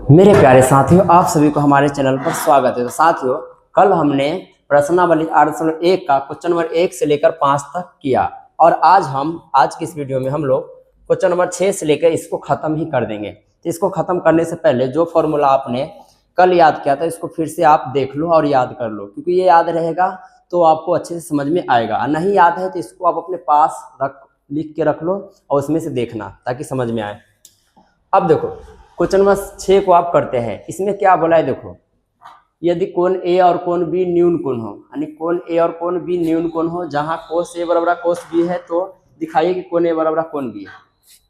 मेरे प्यारे साथियों, आप सभी को हमारे चैनल पर स्वागत है। तो साथियों, कल हमने प्रश्नावली 8.1 का क्वेश्चन नंबर 1 से लेकर 5 तक किया और आज की इस वीडियो में हम लोग क्वेश्चन नंबर 6 से लेकर इसको खत्म ही कर देंगे। तो इसको खत्म करने से पहले जो फॉर्मूला आपने कल याद किया था, इसको फिर से आप देख लो और याद कर लो, क्योंकि ये याद रहेगा तो आपको अच्छे से समझ में आएगा। और नहीं याद है तो इसको आप अपने पास लिख के रख लो और उसमें से देखना ताकि समझ में आए। अब देखो, क्वेश्चन नंबर 6 को आप करते हैं। इसमें क्या बोला है, देखो, यदि कोण ए और कोण बी न्यून कोण हो, यानी कोण ए और कोण बी न्यून कोण हो, जहां कोस ए बराबर कोस बी है, तो दिखाइए कि कोण ए बराबर कोण बी है।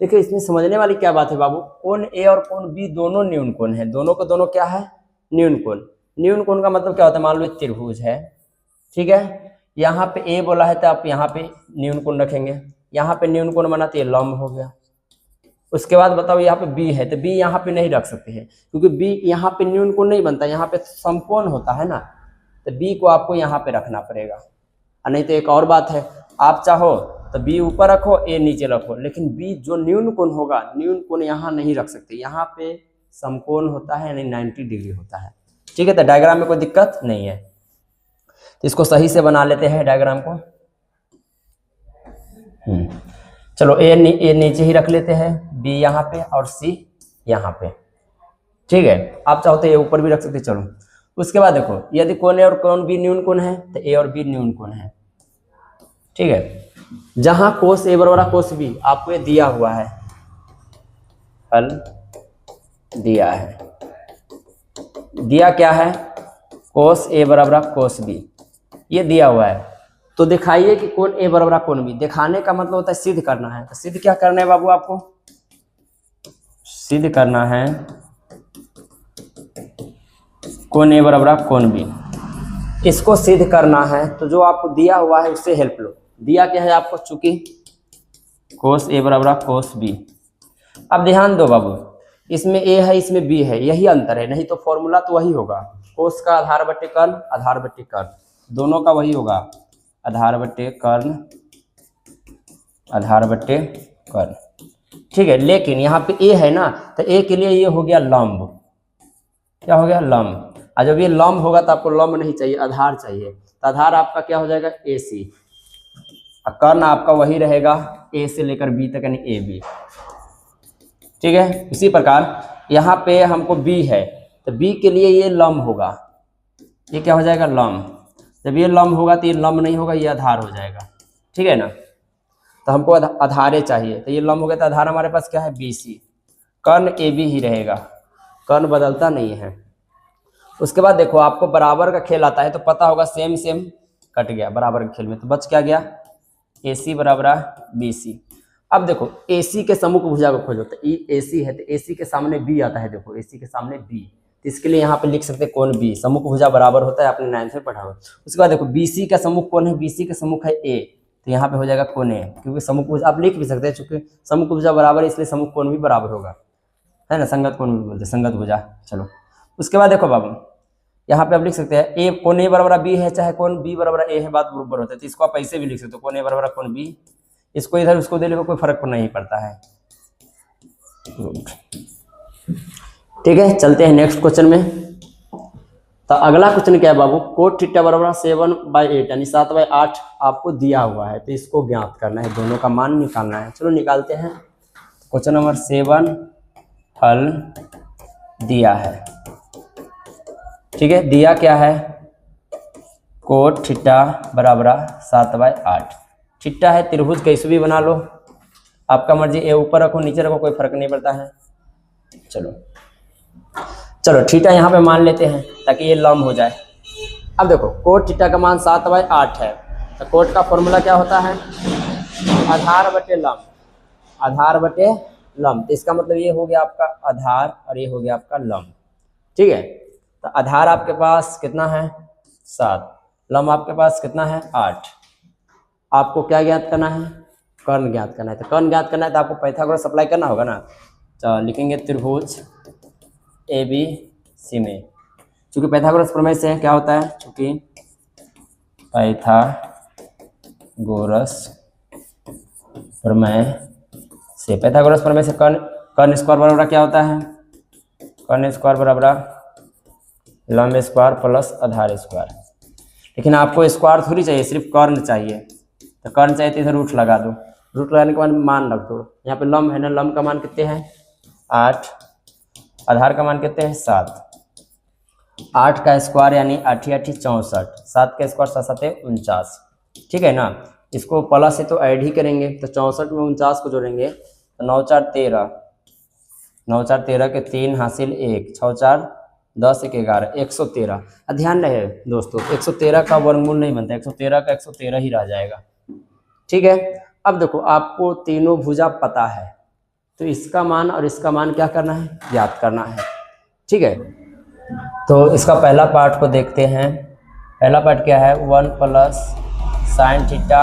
देखिए, इसमें समझने वाली क्या बात है बाबू, कोण ए और कोण बी दोनों न्यून कोण है। दोनों को दोनों क्या है, न्यून कोण। न्यून कोण का मतलब क्या होता है, मान लो त्रिभुज है, ठीक है। यहाँ पे ए बोला है तो आप यहाँ पे न्यून कोण रखेंगे। यहाँ पे न्यून कोण बना तो ये लंब हो गया। उसके बाद बताओ, यहाँ पे बी है तो बी यहाँ पे नहीं रख सकते हैं, क्योंकि बी यहाँ पे न्यून कोण नहीं बनता, यहाँ पे समकोण होता है ना। तो बी को आपको यहाँ पे रखना पड़ेगा। और नहीं तो एक और बात है, आप चाहो तो बी ऊपर रखो, ए नीचे रखो, लेकिन बी जो न्यून कोण होगा, न्यून कोण यहाँ नहीं रख सकते। यहाँ पे समकोण होता है, यानी 90 डिग्री होता है, ठीक है। तो डायग्राम में कोई दिक्कत नहीं है। तो इसको सही से बना लेते हैं डायग्राम को। चलो, ए नीचे ही रख लेते हैं, बी यहाँ पे और सी यहाँ पे, ठीक है। आप चाहो तो ए ऊपर भी रख सकते। चलो, उसके बाद देखो, यदि कोण ए और कोण बी न्यून कोण है तो ए और बी न्यून कोण है, ठीक है। जहां कोस ए बराबर कोस बी आपको ये दिया हुआ है, हल दिया है, दिया क्या है, कोस ए बराबर कोस बी, ये दिया हुआ है। तो दिखाइए कि कोण ए बराबर कोण बी। दिखाने का मतलब होता है सिद्ध करना है। तो सिद्ध क्या करना है बाबू, आपको सिद्ध करना है कोण ए बराबर कोण बी। इसको सिद्ध करना है तो जो आपको दिया हुआ है उससे हेल्प लो। दिया क्या है आपको, चूंकि कोस ए बराबर कोस बी। अब ध्यान दो बाबू, इसमें ए है, इसमें बी है, यही अंतर है, नहीं तो फॉर्मूला तो वही होगा। कोस का आधार बटे कर्ण, आधार बटे कर्ण, दोनों का वही होगा, आधार बटे कर्ण, आधार बटे कर्ण, ठीक है। लेकिन यहाँ पे ए है ना, तो ए के लिए ये हो गया लंब। क्या हो गया, लंब। और जब ये लंब होगा तो आपको लंब नहीं चाहिए, आधार चाहिए। तो आधार आपका क्या हो जाएगा, ए सी। और कर्ण आपका वही रहेगा, ए से लेकर बी तक, यानी ए बी, ठीक है। इसी प्रकार यहाँ पे हमको बी है, तो बी के लिए ये लंब होगा। ये क्या हो जाएगा, लंब। जब ये लंब होगा तो ये लंब नहीं होगा, ये आधार हो जाएगा, ठीक है ना। तो हमको आधारे चाहिए, तो ये लंब हो गया तो आधार हमारे पास क्या है, B C. Karna A B ही रहेगा, कर्ण बदलता नहीं है। उसके बाद देखो, आपको बराबर का खेल आता है तो पता होगा, सेम सेम कट गया बराबर के खेल में, तो बच क्या गया, ए सी बराबर बी सी। अब देखो, ए सी के सम्मुख भुजा को खोजो, तो ए सी है तो ए सी के सामने बी आता है। देखो, ए सी के सामने बी, इसके लिए यहाँ पे लिख सकते हैं कोण बी। सम्मुख भुजा बराबर होता है, आपने 9th में पढ़ा हुआ। उसके बाद देखो, बीसी का सम्मुख कौन है, बीसी का सम्मुख है ए, तो यहाँ पे हो जाएगा कोण ए, क्योंकि सम्मुख भुजा आप लिख भी सकते हैं, चूंकि सम्मुख भुजा बराबर है इसलिए सम्मुख कोण भी बराबर होगा, है ना। संगत कोण भी बोलते हैं, संगत भुजा। चलो, उसके बाद देखो बाबू, यहाँ पे आप लिख सकते हैं, ए कोण ए बराबर बी है, चाहे कोण बी बराबर ए है, बात बराबर होता है। तो इसको आप ऐसे भी लिख सकते हो, कोण ए बराबर कोण बी। इसको इधर उसको दे लो, कोई फर्क नहीं पड़ता है, ठीक है। चलते हैं नेक्स्ट क्वेश्चन में। तो अगला क्वेश्चन क्या है बाबू, कोट थीटा बराबर 7/8, यानी 7/8 आपको दिया हुआ है। तो इसको ज्ञात करना है, दोनों का मान निकालना है। चलो निकालते हैं। क्वेश्चन नंबर 7 हल दिया है, ठीक है। दिया क्या है, कोट थीटा बराबर 7/8। थीटा है त्रिभुज, कैसे भी बना लो, आपका मर्जी, ए ऊपर रखो नीचे रखो, कोई फर्क नहीं पड़ता है। चलो थीटा यहाँ पे मान लेते हैं ताकि ये लंब हो जाए। अब देखो, कोट थीटा का मान 7/8 है, तो कोट का फॉर्मूला क्या होता है, आधार बटे लंब, आधार बटे लंब। तो इसका मतलब ये हो गया आपका आधार और ये हो गया आपका लंब, ठीक है। तो आधार आपके पास कितना है, 7, लंब आपके पास कितना है, 8। आपको क्या ज्ञात करना है, कर्ण ज्ञात करना है। तो कर्ण ज्ञात करना है तो आपको पाइथागोरस अप्लाई करना होगा ना। तो लिखेंगे त्रिभुज ए बी सी में, चूंकि पाइथागोरस प्रमेय से क्या होता है, चूंकि पाइथागोरस प्रमेय से, पाइथागोरस प्रमेय से कर्ण स्क्वायर बराबर क्या होता है, कर्ण स्क्वायर बराबर लंब स्क्वायर प्लस आधार स्क्वायर। लेकिन आपको स्क्वायर थोड़ी चाहिए, सिर्फ कर्ण चाहिए। तो कर्ण चाहिए तो इधर रूट लगा दो, रूट लगाने के बाद मान रख दो। यहाँ पे लंब है ना, लंब का मान कितने हैं 8, आधार का मान कितने हैं 7। 8 का स्क्वायर यानी 8 8 64, 7 का स्क्वायर 7 7 49, ठीक है ना। इसको प्लस से तो ऐड ही करेंगे, तो 64 में 49 को जोड़ेंगे तो 9 4 13, 9 4 13 के 3 हासिल 1, 6 4 10 1 11, 113। ध्यान रहे दोस्तों 113 का वर्गमूल नहीं बनता, 113 का 113 ही रह जाएगा, ठीक है। अब देखो आपको तीनों भुजा पता है, तो इसका मान और इसका मान क्या करना है, ज्ञात करना है, ठीक है। तो इसका पहला पार्ट को देखते हैं। पहला पार्ट क्या है, 1 plus sine theta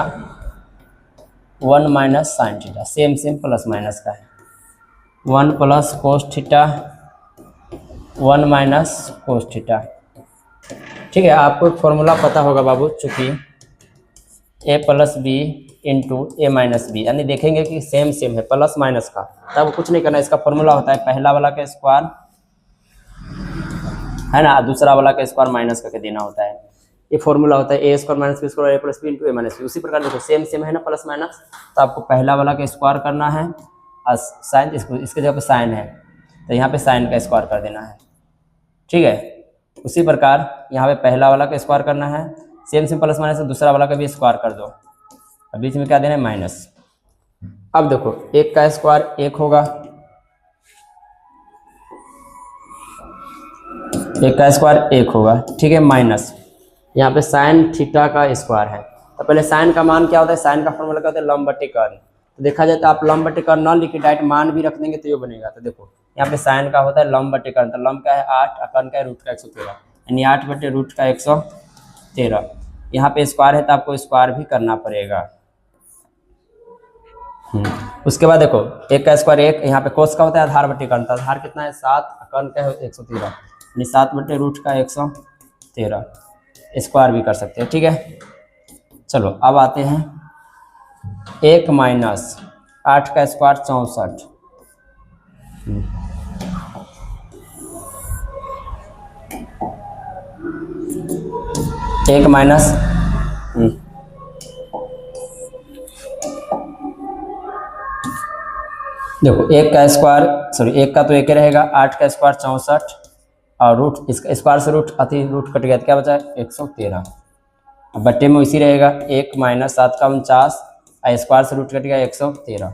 1 minus sine theta, same same plus minus का है। 1 plus cos theta 1 minus cos theta, ठीक है। आपको फॉर्मूला पता होगा बाबू, चूँकि a plus B into A minus B, यानी देखेंगे कि सेम सेम है प्लस माइनस का, तब कुछ नहीं करना। इसका फॉर्मूला होता है पहला वाला का स्क्वायर है ना, दूसरा वाला का स्क्वायर माइनस करके देना होता है। ये फॉर्मूला होता है A square minus B square A plus B into A minus B. उसी प्रकार देखो सेम सेम है ना प्लस माइनस, तो आपको पहला वाला का स्क्वायर करना है और साइन इसके जगह पे साइन है तो यहाँ पे साइन का स्क्वायर कर देना है, ठीक है। उसी प्रकार यहाँ पे पहला वाला का स्क्वायर करना है, सेम सेम प्लस माइनस, दूसरा वाला का भी स्क्वायर कर दो, और बीच में क्या देना है माइनस। अब देखो 1 का स्क्वायर 1 होगा, 1 का स्क्वायर 1 होगा, ठीक है, माइनस यहाँ पे साइन थीटा का स्क्वायर है। तो पहले साइन का मान क्या होता है, साइन का फॉर्मूला क्या होता है, लंब बटे कर्ण। तो देखा जाए तो आप लंब बटे कर्ण न लिख के डायरेक्ट मान भी रख देंगे तो ये बनेगा। तो देखो यहाँ पे साइन का होता है लंब बटे कर्ण, तो लंब का है 8 और कर्ण का है रूट का 113, यानी 8 बटे रूट का 113। यहाँ पे स्क्वायर है तो आपको स्क्वायर भी करना पड़ेगा। उसके बाद देखो 1 का स्क्वायर 1, यहाँ पे कोस का होता है आधार बटे कर्ण, तो आधार कितना है 7, कर्ण का है 113, यानी 7 बटे रूट का 113, स्क्वायर भी कर सकते हैं, ठीक है। चलो अब आते हैं 1 माइनस 8 का स्क्वायर 64, 1 माइनस देखो 1 का स्क्वायर सॉरी 1 का तो 1 रहेगा, 8 का स्क्वायर 64 और रूट इसका स्क्वायर से रूट रूट कट गया तो क्या बचा 113, अब बट्टे में इसी रहेगा 1 माइनस 7 का 49 और स्क्वायर से रूट कट गया 113।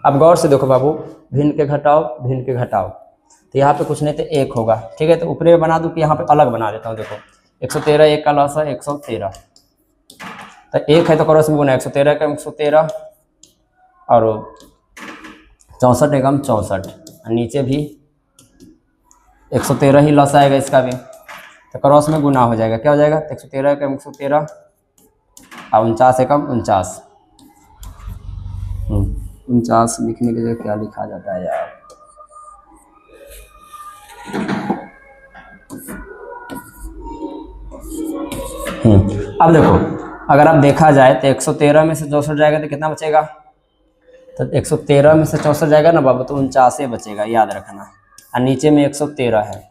अब गौर से देखो बाबू, भिन्न के घटाओ, तो यहाँ पे कुछ नहीं तो 1 होगा, ठीक है। तो ऊपरे में बना दूँ कि यहाँ पे अलग बना देता हूँ। देखो 113 1 का लॉस है 113, तो 1 है तो क्रॉस में गुना 113 का 113 और 64 एकम 64, नीचे भी 113 ही लॉस आएगा इसका भी, तो क्रॉस में गुना हो जाएगा, क्या हो जाएगा 113 एकम 113 और 49 एकम 49। 49 लिखने के लिए क्या लिखा जाता है यार, अब देखो अगर आप देखा जाए तो 113 में से 64 जाएगा तो कितना बचेगा, तो 113 में से 64 जाएगा ना बाबू तो 49 बचेगा, याद रखना। और नीचे में 113 है,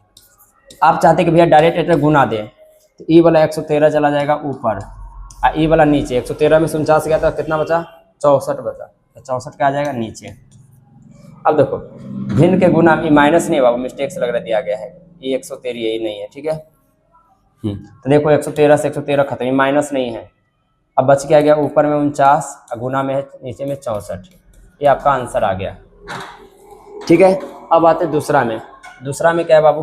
आप चाहते कि भैया डायरेक्ट एटर गुना दें तो ई वाला 113 चला जाएगा ऊपर और ई वाला नीचे। 113 में से 49 गया तो कितना बचा 64 बचा, तो 64 क्या आ जाएगा नीचे। अब देखो भिन्न के गुना ई माइनस नहीं बाबू, मिस्टेक से लग रहा दिया गया है, ये 113 यही नहीं है, ठीक है। तो देखो 113 से 113 खत्म, ये माइनस नहीं है। अब बच क्या गया ऊपर में 49 और गुना में है नीचे में 64, ये आपका आंसर आ गया, ठीक है। अब आते दूसरा में क्या है बाबू,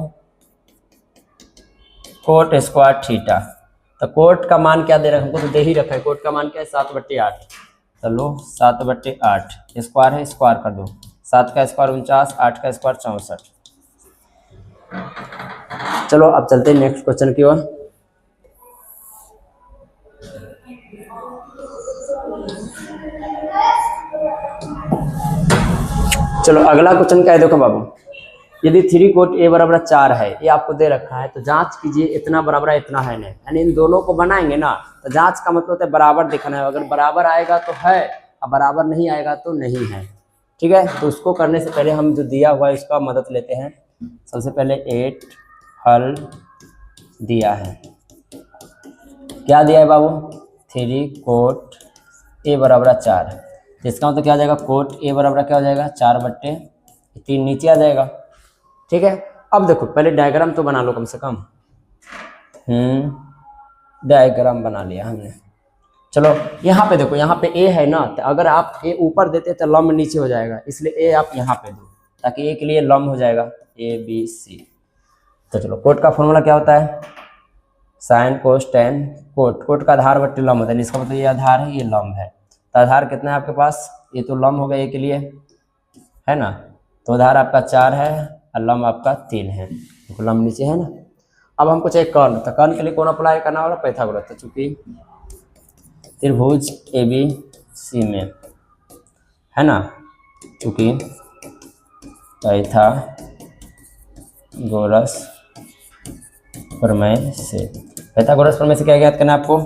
कोट स्क्वायर थीटा। तो कोट का मान क्या दे रखा है, हमको तो दे ही रखा है, कोट का मान क्या है 7/8, चलो 7/8 स्क्वायर है, स्क्वायर कर दो, 7 का स्क्वायर 49, 8 का स्क्वायर 64। चलो अब चलते हैं नेक्स्ट क्वेश्चन की ओर। चलो अगला क्वेश्चन क्या है, देखो बाबू, यदि 3 कोट a बराबर 4 है, ये आपको दे रखा है, तो जांच कीजिए इतना बराबर इतना है नहीं, यानी इन दोनों को बनाएंगे ना, तो जांच का मतलब होता है बराबर दिखाना है। अगर बराबर आएगा तो है और बराबर नहीं आएगा तो नहीं है, ठीक है। तो उसको करने से पहले हम जो दिया हुआ है उसका मदद लेते हैं। सबसे पहले 8 हल दिया है, क्या दिया है बाबू, 3 कोट ए बराबर 4। इसका मतलब क्या आ जाएगा, कोट ए बराबर क्या हो जाएगा, 4/3 नीचे आ जाएगा। ठीक है। अब देखो पहले डायग्राम तो बना लो कम से कम। डायग्राम बना लिया हमने। चलो यहाँ पे देखो, यहाँ पे ए है ना, तो अगर आप ए ऊपर देते तो लंब नीचे हो जाएगा, इसलिए ए आप यहाँ पे दो ताकि ए के लिए लंब हो जाएगा ABC। तो चलो कोट का फॉर्मूला क्या होता है, साइन कोस टेन। कोट का आधार बट्टे लंब होता है, इसका मतलब ये आधार है, ये लंब है। तो आधार कितना है आपके पास, ये तो लंब हो गया ए के लिए, है ना। तो आधार आपका 4 है और लंब आपका 3 है, तो लंब नीचे है ना। अब हमको चाहिए कर्ण, तो कर्ण के लिए कौन अप्लाई करना होगा, पाइथागोरस। तो चूंकि त्रिभुज ABC में, है ना, चूंकि पाइथागोरस प्रमेय से, पाइथागोरस प्रमेय से क्या याद करना है आपको,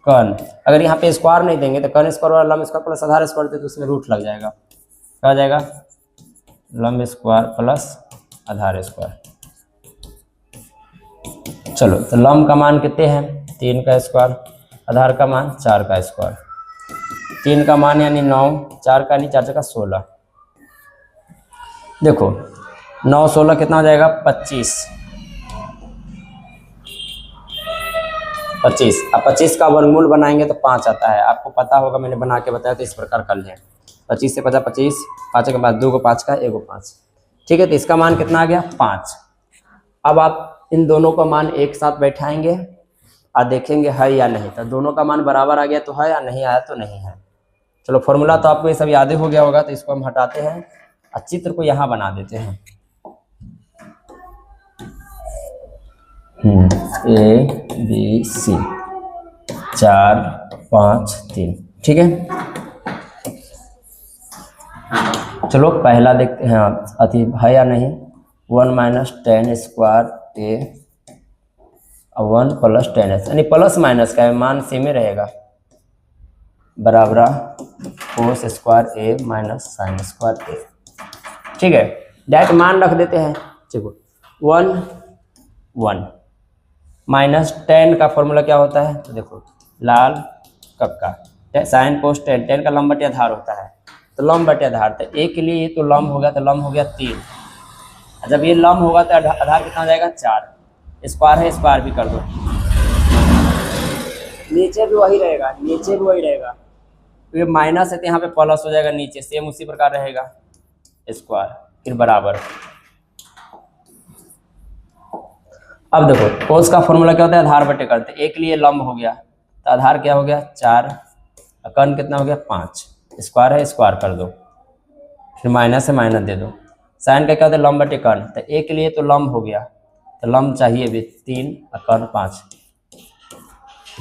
कर्ण। अगर यहाँ पे स्क्वायर नहीं देंगे तो कर्ण स्क्वायर और लंब स्क्वायर प्लस आधार स्क्वायर दे तो उसमें रूट लग जाएगा, क्या हो जाएगा, लंब स्क्वायर प्लस आधार स्क्वायर। चलो तो लंब का मान कितने हैं, 3 का स्क्वायर, आधार का मान 4 का स्क्वायर। 3 का मान यानी 9, 4 का यानी 4 का 16। देखो 9 16 कितना हो जाएगा, 25। अब 25 का वर्गमूल बनाएंगे तो 5 आता है, आपको पता होगा, मैंने बना के बताया तो इस प्रकार कर लें। 25 से 50 25, 5 के बाद 2 को 5 का 1 को 5। ठीक है, तो इसका मान कितना आ गया, 5। अब आप इन दोनों का मान एक साथ बैठाएंगे और देखेंगे है या नहीं, तो दोनों का मान बराबर आ गया तो है, या नहीं आया तो नहीं है। चलो फॉर्मूला तो आपको ये सब याद हो गया होगा, तो इसको हम हटाते हैं और चित्र को यहाँ बना देते हैं। ABC 4 5 3। ठीक है, चलो पहला देखते हैं अति है या नहीं। 1 - 10 स्क्वायर A और 1 + 10s, यानी प्लस माइनस का मान सेम ही रहेगा, बराबर cos square A minus sine square A। ठीक है, डायरेक्ट मान रख देते हैं। देखो 1 1 -10 का फॉर्मूला क्या होता है, तो देखो लाल कक्का, साइन कोस 10, 10 का लंब बटे आधार होता है, तो लंब बटे आधार, तो ए के लिए ये तो लंब हो गया, तो लंब हो गया 3। जब ये लंब होगा तो आधार कितना हो जाएगा, 4। स्क्वायर है, स्क्वायर भी कर दो, नीचे भी वही रहेगा, नीचे भी वही रहेगा, तो ये माइनस है तो यहाँ पे प्लस हो जाएगा, नीचे सेम उसी प्रकार रहेगा, स्क्वायर फिर बराबर। अब देखो कोस का फॉर्मूला क्या होता है, आधार बटे करते, एक लिए लंब हो गया तो आधार क्या हो गया 4, कर्ण कितना हो गया 5, स्क्वायर है स्क्वायर कर दो, फिर माइनस है माइनस दे दो। साइन का क्या होता है, लंब बटे कर्ण, तो एक के लिए तो लंब हो गया, तो लंब चाहिए भी 3 और कर्ण 5।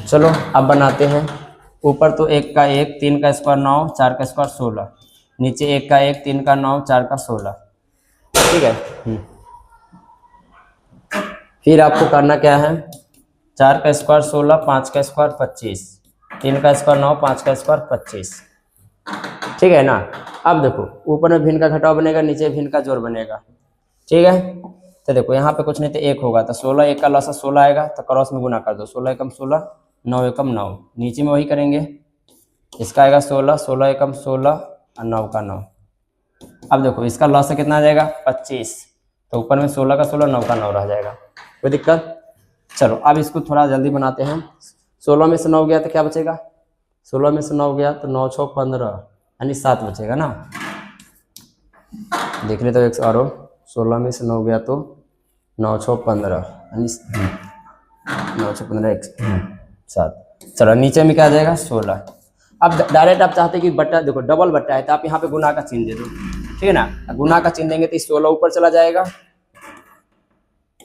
चलो अब बनाते हैं। ऊपर तो 1 का 1, 3 का स्क्वायर 9, 4 का स्क्वायर 16, नीचे 1 का 1, 3 का 9, 4 का 16। ठीक है, फिर आपको करना क्या है, 4 का स्क्वायर 16, 5 का स्क्वायर 25, 3 का स्क्वायर 9, 5 का स्क्वायर 25। ठीक है ना। अब देखो ऊपर में भिन्न का घटाव बनेगा, नीचे भिन्न का जोड़ बनेगा। ठीक है, तो देखो यहाँ पे कुछ नहीं तो 1 होगा, तो 16 1 का लसा 16 आएगा, तो क्रॉस में गुना कर दो, 16 एकम 16, 9 एकम 9, नीचे में वही करेंगे, इसका आएगा 16, 16 एकम 16 और 9 का 9। अब देखो इसका लसा कितना आ जाएगा 25, तो ऊपर में 16 का 16, 9 का 9 रह जाएगा, कोई दिक्कत। चलो अब इसको थोड़ा जल्दी बनाते हैं। 16 में से 9 गया तो क्या बचेगा, 16 में से 9 गया तो 9 6 15, यानी 7 बचेगा ना। देख ले तो एक और 16 में से 9 गया तो 9 6 15, यानी 9 6 15 7। चलो नीचे में क्या आ जाएगा 16। अब डायरेक्ट आप चाहते कि बट्टा, देखो डबल बट्टा है तो आप यहाँ पे गुना का चिन्ह दे दो, ठीक है ना। गुना का चिन्ह देंगे तो 16 ऊपर चला जाएगा,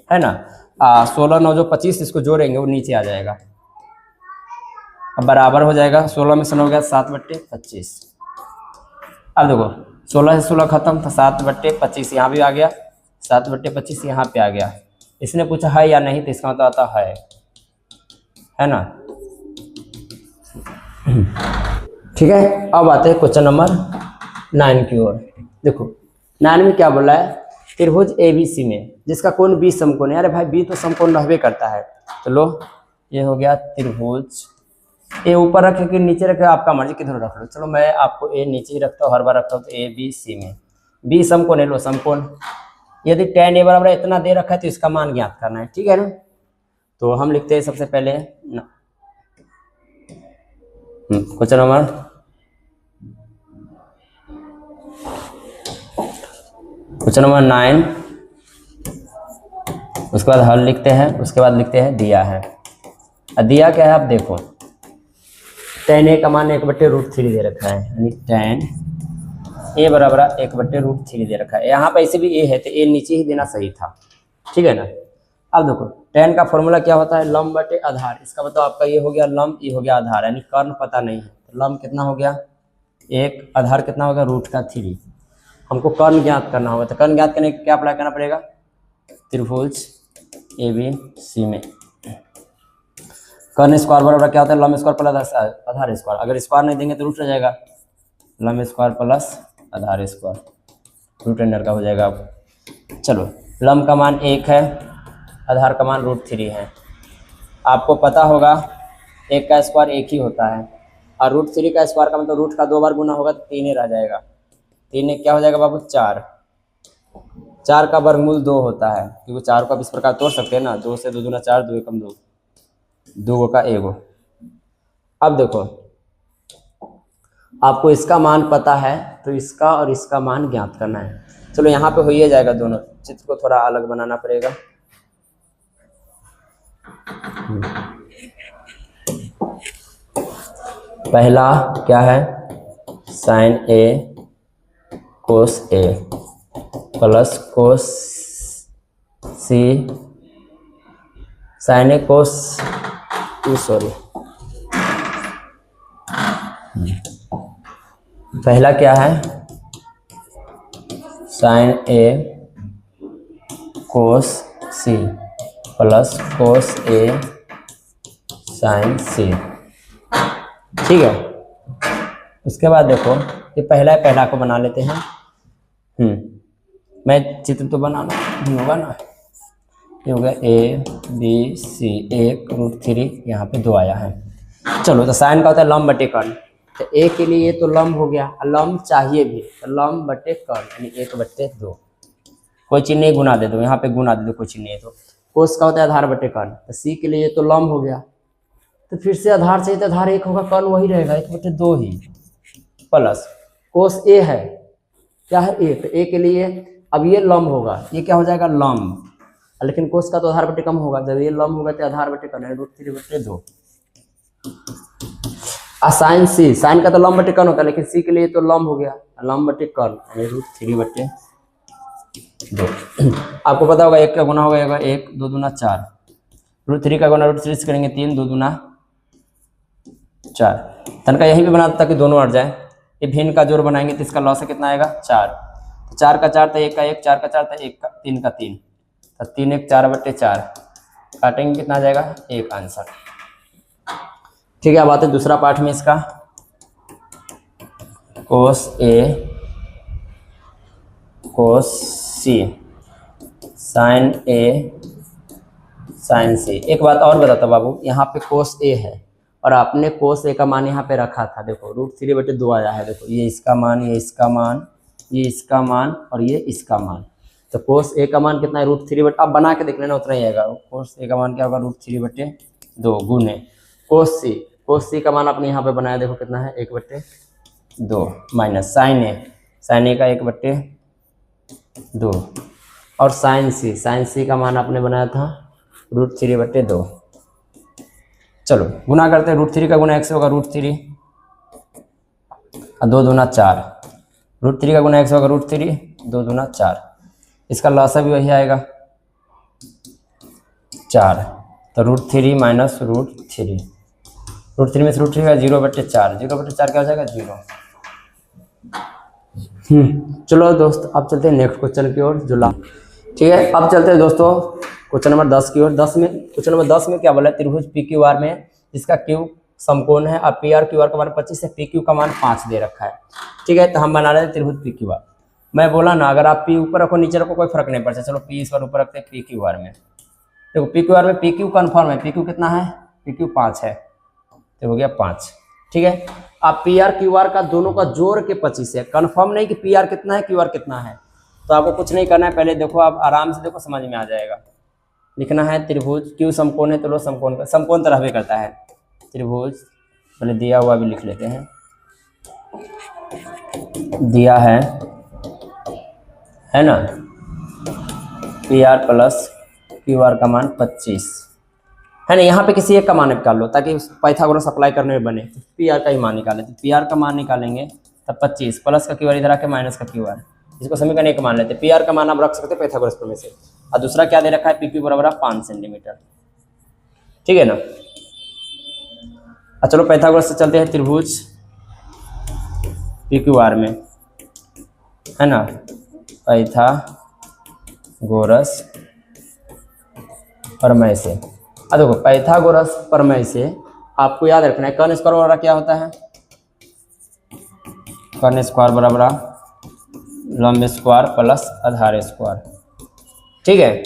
है ना। 16 9 जो 25, इसको जोड़ेंगे वो नीचे आ जाएगा, अब बराबर हो जाएगा। 16 में से 9 गया 7/25। अब देखो 16 से 16 खत्म, तो 7/25 यहाँ भी आ गया, 7/25 यहाँ पे आ गया। इसने पूछा है या नहीं, तो इसका मतलब आता है ना। ठीक है, अब आते हैं क्वेश्चन नंबर 9 की ओर। देखो 9 में क्या बोला है, त्रिभुज ABC में जिसका कोण B समकोण है। अरे भाई B तो समकोण रहबे करता है। तो लो ये हो गया त्रिभुज, ए ऊपर रखे कि नीचे रखे आपका मर्जी, किधर रख लो। चलो मैं आपको ए नीचे ही रखता हूँ, हर बार रखता हूँ। तो ABC में B समकोण है, लो समकोण। यदि tan a बराबर इतना दे रखा है तो इसका मान ज्ञात करना है, ठीक है ना। तो हम लिखते हैं सबसे पहले क्वेश्चन नंबर क्वेश्चन नंबर 9, उसके बाद हल लिखते हैं, उसके बाद लिखते हैं दिया है। दिया क्या है आप देखो, tan a का मान 1/√3 दे रखा है, यानी tan a बराबर 1/√3 दे रखा है। यहाँ पे ऐसे भी a है तो a नीचे ही देना सही था, ठीक है ना। अब देखो tan का फॉर्मूला क्या होता है, लंब बटे आधार। इसका मतलब आपका ये हो गया लंब, ये हो गया आधार, यानी कर्ण पता नहीं है। तो लंब कितना हो गया 1, आधार कितना होगा √3। हमको कर्ण ज्ञात करना होगा, तो कर्ण ज्ञात करने के क्या अप्लाई करना पड़ेगा, त्रिभुज ABC में कर्ण स्क्वायर बराबर क्या होता है, लंब स्क्वायर प्लस आधार स्क्वायर। अगर स्क्वायर नहीं देंगे तो रूट रह जाएगा, लंब स्क्वायर प्लस आधार स्क्वायर, रूट अंडर का हो जाएगा। चलो लंब का मान 1 है, आधार का मान √3 है। आपको पता होगा 1 का स्क्वायर 1 ही होता है, और √3 का स्क्वायर का मतलब रूट का 2 बार गुना होगा तो 3 ही रह जाएगा। 3 क्या हो जाएगा बाबू 4। 4 का वर्गमूल 2 होता है, क्योंकि 4 को आप इस प्रकार तोड़ सकते हैं ना, 2 से 2 दूना 4, 2 एकम 2, 2 का 1। अब देखो आपको इसका मान पता है तो इसका और इसका मान ज्ञात करना है। चलो यहाँ पे हो ही जाएगा, दोनों चित्र को थोड़ा अलग बनाना पड़ेगा। पहला क्या है, sin A cos A plus cos C sin A cos पहला क्या है sin A cos C plus cos A sin C, ठीक है। उसके बाद देखो ये पहला पहला को बना लेते हैं। मैं चित्र तो बनाना नहीं होगा ना, ये हो गया ABC 1√3, यहाँ पे 2 आया है। चलो तो साइन का होता है लंब बटे कर्ण, तो a के लिए ये तो लंब हो गया, लंब चाहिए भी तो लंब बटे कर्ण यानी 1/2। कोई चीज नहीं गुना दे दो, यहाँ पे गुना दे दो, कोई चीज नहीं है। तो कोस का होता है आधार बटे कर्ण, तो c के लिए ये तो लंब हो गया, तो फिर से आधार चाहिए तो आधार 1 होगा, कर्ण वही रहेगा 1/2 ही, प्लस कोस a है क्या है 1, तो a के लिए अब ये लंब होगा, ये क्या हो जाएगा लंब, लेकिन कोस का तो आधार बटे कम होगा, जब ये लंब होगा तो आधार बटे कर्ण √3/2। साइन सी, साइन का तो लंब बटे कर्ण होता है, लेकिन सी के लिए तो लंब हो गया, लंब बटे कर्ण √3/2। आपको पता होगा 1 का गुना होगा 1, 2 दूना 4, √3 का गुना √3 से करेंगे 3, 2 दूना 4। तनका यहीं पे बना देता कि दोनों हट जाए। ये भिन्न का जोड़ बनाएंगे तो इसका लॉस कितना आएगा 4, तो 4 का 4 तो 1 का 1, 4 का 4 तो 1 का 3 का 3, तो 3 1 4/4 काटेंगे कितना आ जाएगा 1 आंसर, ठीक है। अब आते हैं दूसरा पार्ट में इसका, cos A cos C sin A sin C। एक बात और बताता बाबू, यहाँ पे cos A है और आपने cos A का मान यहाँ पे रखा था, देखो √3/2 आया है। देखो ये इसका मान, ये इसका मान, ये इसका मान और ये इसका मान, तो cos A का मान कितना है √3/, आप बना के देख लेना उतना ही आएगा। cos A का मान क्या होगा √3/2 गुने cos C का मान आपने यहाँ पे बनाया, देखो कितना है 1/2 माइनस sin A का 1/2 और sin C का मान आपने बनाया था √3/2। चलो गुना करते हैं, √3 का गुना 1 से होगा √3 और 2 दूना 4, √3 का गुना 1 से होगा √3, 2 दूना 4, इसका लॉसा भी वही आएगा 4, तो √3 माइनस √3, √3 में से √3 का 0/4, 0/4 क्या हो जाएगा 0। चलो दोस्त अब चलते हैं नेक्स्ट क्वेश्चन की ओर, जुला, ठीक है। अब चलते हैं दोस्तों क्वेश्चन नंबर 10 की ओर। क्वेश्चन नंबर 10 में क्या बोला है, त्रिभुज PQR में जिसका क्यू समकोण है। अब पी आर क्यू आर का मान 25 है, पी क्यू का मान 5 दे रखा है। ठीक है, तो हम बना रहे हैं त्रिभुज पी क्यू आर। मैं बोला ना, अगर आप पी ऊपर रखो नीचे रखो कोई फर्क नहीं पड़ता। चलो पी इस बार ऊपर रखते हैं पी क्यू आर में। देखो पी क्यू आर में पी क्यू कन्फर्म है, पी क्यू कितना है, पी क्यू 5 है, तो हो गया 5। ठीक है, अब पी आर क्यू आर का दोनों का जोड़ के 25 है। कन्फर्म नहीं कि पी आर कितना है क्यू आर कितना है, तो आपको कुछ नहीं करना है, पहले देखो आप आराम से देखो, समझ में आ जाएगा। लिखना है त्रिभुज क्यू समकोण है, तो लो समकोण का समकोण तरह भी करता है त्रिभुज। पहले दिया हुआ भी लिख लेते हैं, दिया है ना, P R plus Q R का मान 25 है ना। यहाँ पे किसी एक का मान निकाल लो ताकि पाइथागोरस अप्लाई करने में बने। पी आर का ही मान निकालें, तो पी आर का मान निकालेंगे तब 25 प्लस का क्यू आर इधर आके माइनस का क्यू आर, इसको समीकरण एक मान लेते हैं। पी आर का मान आप रख सकते हैं पाइथागोरस प्रमेय से। और दूसरा क्या दे रखा है, पी क्यू बराबर 5 सेंटीमीटर। ठीक है ना। चलो पाइथागोरस से चलते हैं त्रिभुज पी क्यू आर में, है ना। पाइथागोरस प्रमेय से, अब देखो पाइथागोरस प्रमेय से आपको याद रखना है कर्न स्क्वायर बराबर क्या होता है, कर्न स्क्वायर बराबर लंब स्क्वायर प्लस आधार स्क्वायर। ठीक है,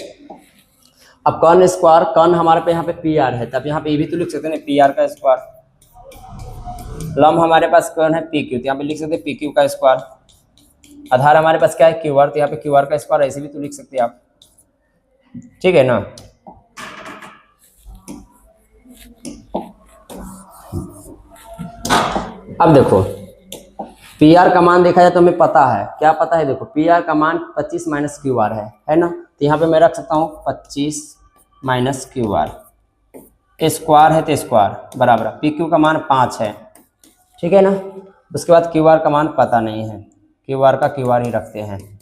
अब कर्न स्क्वायर, कर्न हमारे पे यहाँ पे पी आर है, तब यहाँ पे ये भी तो लिख सकते हैं पी आर का स्क्वायर। लंब हमारे पास कर्न है पी क्यू, तो यहाँ पे लिख सकते हैं पी क्यू का स्क्वायर। आधार हमारे पास क्या है क्यू आर, तो यहाँ पे क्यू आर का स्क्वायर, ऐसे भी तो लिख सकते हैं आप। ठीक है ना। अब देखो पी आर का मान देखा जाए तो हमें पता है, क्या पता है, देखो पी आर का मान 25 माइनस क्यू आर है ना। तो यहाँ पे मैं रख सकता हूँ 25 माइनस क्यू आर, स्क्वायर है तो स्क्वायर बराबर पी क्यू का मान 5 है। ठीक है ना। उसके बाद क्यू आर का मान पता नहीं है, क्यू आर का क्यू आर ही रखते हैं।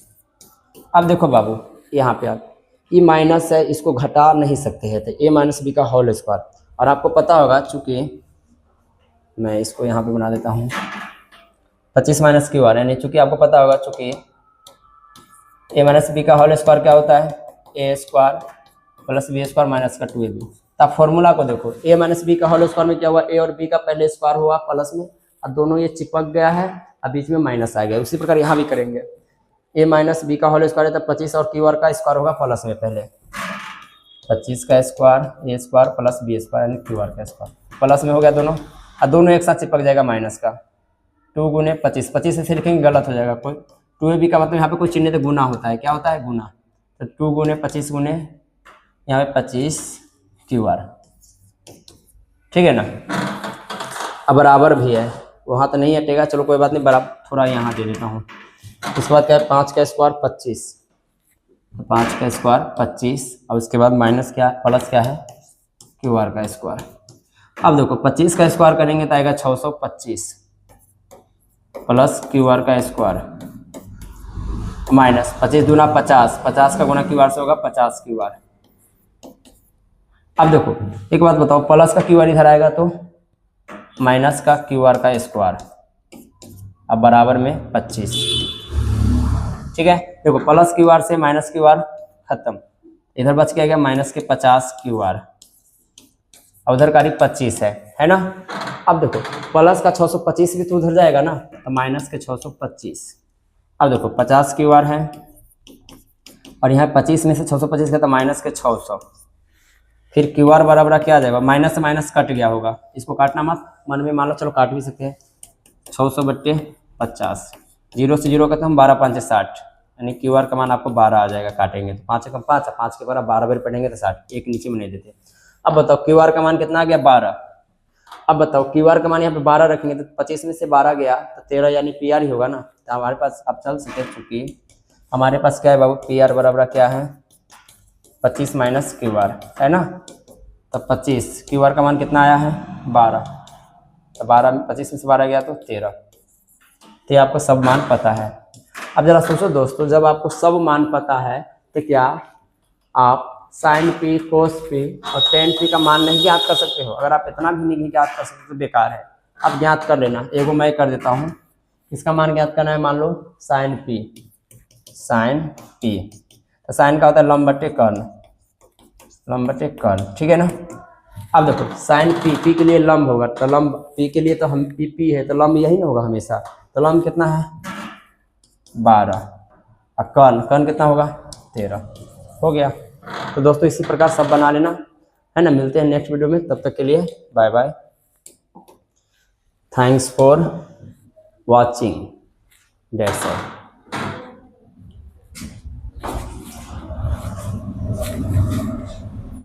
अब देखो बाबू, यहाँ पे आप ये माइनस है, इसको घटा नहीं सकते हैं, तो ए माइनस बी का होल स्क्वायर। और आपको पता होगा, चूँकि मैं इसको यहाँ पे बना देता हूँ 25 माइनस क्यू आर, यानी चूँकि आपको पता होगा, चूँकि ए माइनस बी का होल स्क्वायर क्या होता है, A square plus B square minus का 2ab। तो आप फॉर्मूला को देखो, ए माइनस बी का होल स्क्वायर में क्या हुआ, ए और बी का पहले स्क्वायर हुआ प्लस में, अब दोनों ये चिपक गया है, अब बीच में माइनस आ गया। उसी प्रकार यहाँ भी करेंगे, ए माइनस बी का होल स्क्वायर है तब 25 और क्यू आर का स्क्वायर होगा प्लस में, पहले 25 का स्क्वायर ए स्क्वायर प्लस बी स्क्वायर यानी क्यू आर का स्क्वायर, प्लस में हो गया दोनों, और दोनों एक साथ चिपक जाएगा माइनस का। 2 गुने 25, 25 से लिखेंगे गलत हो जाएगा, कोई 2ab का मतलब यहाँ पे कोई चिन्ह तो गुना होता है, क्या होता है गुना, तो 2 गुने 25 गुने यहाँ पे 25 क्यू आर। ठीक है ना। अब बराबर भी है, वहाँ तो नहीं हटेगा, चलो कोई बात नहीं, बराबर थोड़ा यहाँ दे देता हूँ। उसके बाद क्या है, 5 का स्क्वायर 25, तो 5 का स्क्वायर 25, और उसके बाद माइनस क्या प्लस क्या है क्यू आर का स्क्वायर। अब देखो 25 का स्क्वायर करेंगे तो आएगा 625 प्लस क्यू आर का स्क्वायर माइनस 25 दूना 50, 50 का गुना क्यू आर से होगा 50 क्यू आर। अब देखो एक बात बताओ, प्लस का क्यू आर इधर आएगा तो माइनस का क्यू आर का स्क्वायर, अब बराबर में 25। ठीक है, देखो प्लस क्यू आर से माइनस क्यू आर खत्म, इधर बच गया माइनस के 50 क्यू आर, और उधर करीब 25 है ना। अब देखो प्लस का 625 भी तो उधर जाएगा ना, तो माइनस के 625। अब देखो 50 क्यू आर है, और यहाँ 25 में से 625 का तो माइनस के 600, फिर क्यू आर बराबर क्या आ जाएगा, माइनस से माइनस कट गया होगा, इसको काटना मत, मन में मान लो, चलो काट भी सकते हैं, 600 बट्टे 50, 0 से 0 का तो हम 12 5 60, यानी क्यू आर का मान आपको 12 आ जाएगा, काटेंगे तो 5 कम 5, 5 के बराबर 12 बार पढ़ेंगे तो 60, एक नीचे में नहीं देते। अब बताओ क्यू आर का मान कितना आ गया 12। अब बताओ क्यू आर का मान यहाँ पे 12 रखेंगे तो 25 में से 12 गया तो 13, यानी पी आर ही होगा ना। तो हमारे पास अब चल सकते, चूँकि हमारे पास क्या है बाबू, पी आर बराबर क्या है 25 माइनस क्यू आर, है ना। तो 25, क्यू आर का मान कितना आया है 12, तो 12 में 25 में से 12 गया तो 13। तो ये आपको सब मान पता है। अब जरा सोचो दोस्तों, जब आपको सब मान पता है तो क्या आप साइन पी, कोस पी और टेन पी का मान नहीं ज्ञात कर सकते हो? अगर आप इतना भी नहीं ज्ञात कर सकते तो बेकार है, आप ज्ञात कर लेना। एगो मैं कर देता हूँ, इसका मान ज्ञात करना है, मान लो साइन पी, साइन पी, तो साइन का होता है लंब बटे कर्ण, लंब बटे कर्ण, ठीक है ना। अब देखो साइन पी, पी के लिए लंब होगा, तो लंब पी के लिए तो हम पी है, तो लंब यही ना होगा हमेशा। तो लंब कितना है 12, और कर्ण कितना होगा 13। हो गया। तो दोस्तों इसी प्रकार सब बना लेना, है ना। मिलते हैं नेक्स्ट वीडियो में, तब तक के लिए bye bye. Thanks for watching, that's all.